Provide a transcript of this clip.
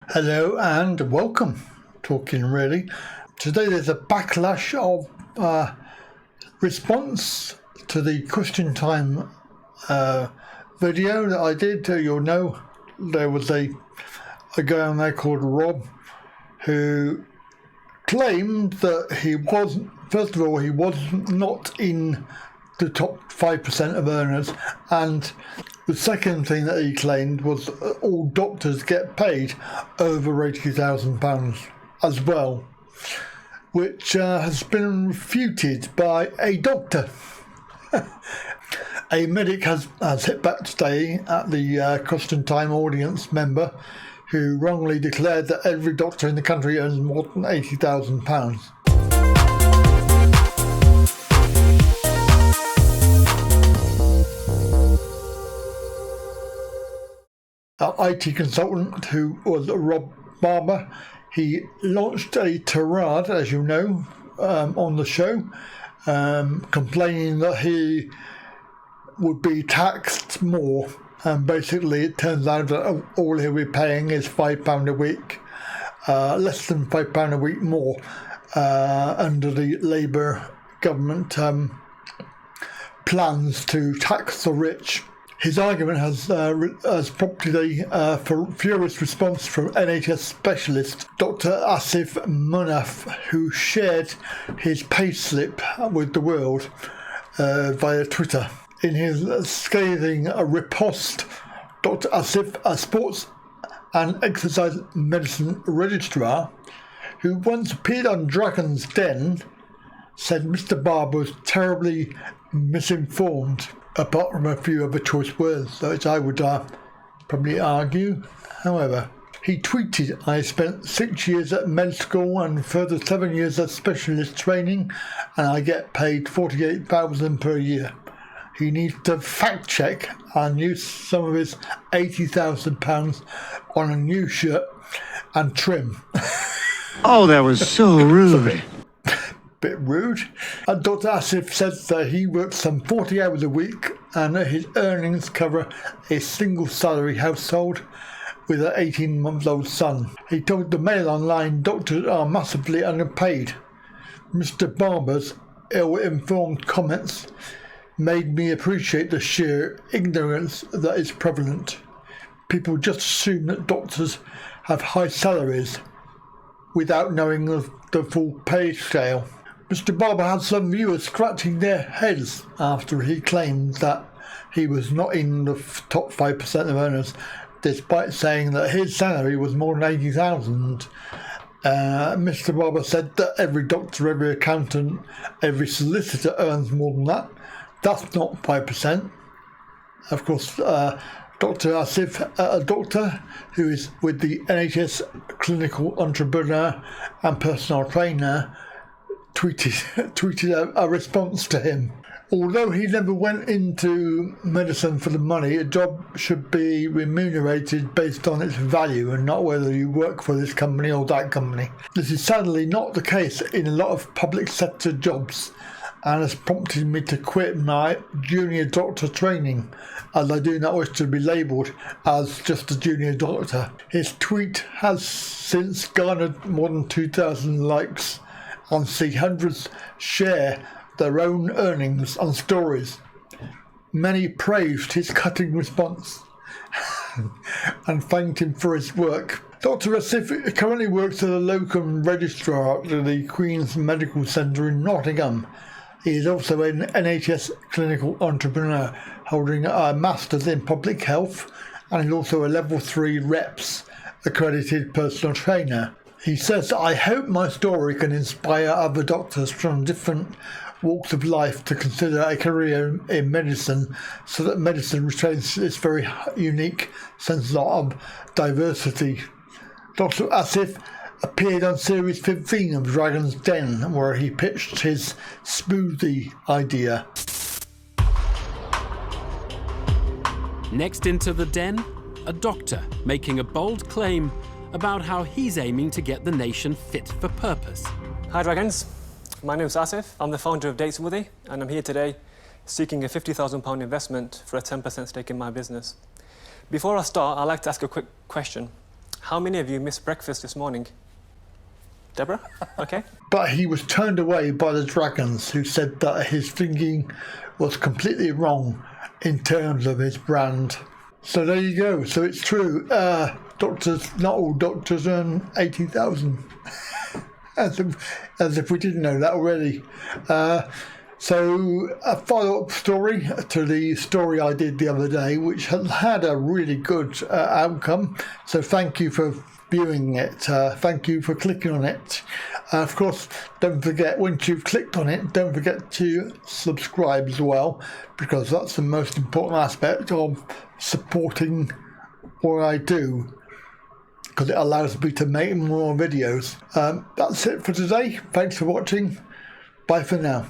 Hello and welcome, Talkin really. Today there's a backlash of response to the question time video that I did. You'll know there was a guy on there called Rob who claimed that he wasn't, first of all, he was not in the top 5% of earners, and the second thing that he claimed was all doctors get paid over £80,000 as well, which has been refuted by a doctor. A medic has hit back today at the question time audience member who wrongly declared that every doctor in the country earns more than £80,000. Our IT consultant, who was Rob Barber, he launched a tirade, as you know, on the show, complaining that he would be taxed more. And basically, it turns out that all he'll be paying is £5 a week, less than £5 a week more under the Labour government plans to tax the rich. His argument has prompted a furious response from NHS specialist Dr Asif Munaf, who shared his payslip with the world via Twitter. In his scathing riposte, Dr Asif, a sports and exercise medicine registrar, who once appeared on Dragon's Den, said Mr Barber was terribly misinformed, apart from a few other choice words, which I would probably argue. However, he tweeted, "I spent 6 years at med school and further 7 years at specialist training, and I get paid £48,000 per year. He needs to fact check and use some of his £80,000 on a new shirt and trim." Oh, that was so rude. Bit rude. Dr Asif says that he works some 40 hours a week and that his earnings cover a single salary household with an 18-month-old son. He told the Mail Online doctors are massively underpaid. Mr Barber's ill-informed comments made me appreciate the sheer ignorance that is prevalent. People just assume that doctors have high salaries without knowing the full pay scale. Mr Barber had some viewers scratching their heads after he claimed that he was not in the top 5% of earners, despite saying that his salary was more than £80,000. Mr Barber said that every doctor, every accountant, every solicitor earns more than that. That's not 5%. Of course, Dr Asif, a doctor who is with the NHS clinical entrepreneur and personal trainer, tweeted a response to him. Although he never went into medicine for the money, a job should be remunerated based on its value and not whether you work for this company or that company. This is sadly not the case in a lot of public sector jobs, and has prompted me to quit my junior doctor training, as I do not wish to be labelled as just a junior doctor. His tweet has since garnered more than 2,000 likes, and see hundreds share their own earnings on stories. Many praised his cutting response and thanked him for his work. Dr Asif currently works as a locum registrar at the Queen's Medical Centre in Nottingham. He is also an NHS clinical entrepreneur, holding a Master's in Public Health, and is also a Level 3 REPS accredited personal trainer. He says, "I hope my story can inspire other doctors from different walks of life to consider a career in medicine, so that medicine retains its very unique sense of diversity." Dr Asif appeared on Series 15 of Dragon's Den, where he pitched his smoothie idea. Next into the den, a doctor making a bold claim about how he's aiming to get the nation fit for purpose. Hi Dragons, my name's Asif. I'm the founder of Datesworthy, and I'm here today seeking a £50,000 investment for a 10% stake in my business. Before I start, I'd like to ask a quick question. How many of you missed breakfast this morning? Deborah? Okay. But he was turned away by the dragons, who said that his thinking was completely wrong in terms of his brand. So there you go. So it's true. Doctors, not all doctors earn 80,000. as if we didn't know that already. So a follow-up story to the story I did the other day, which had a really good outcome. So thank you for viewing it. Thank you for clicking on it. Of course, don't forget, once you've clicked on it, don't forget to subscribe as well, because that's the most important aspect of supporting what I do, because it allows me to make more videos. That's it for today. Thanks for watching. Bye for now.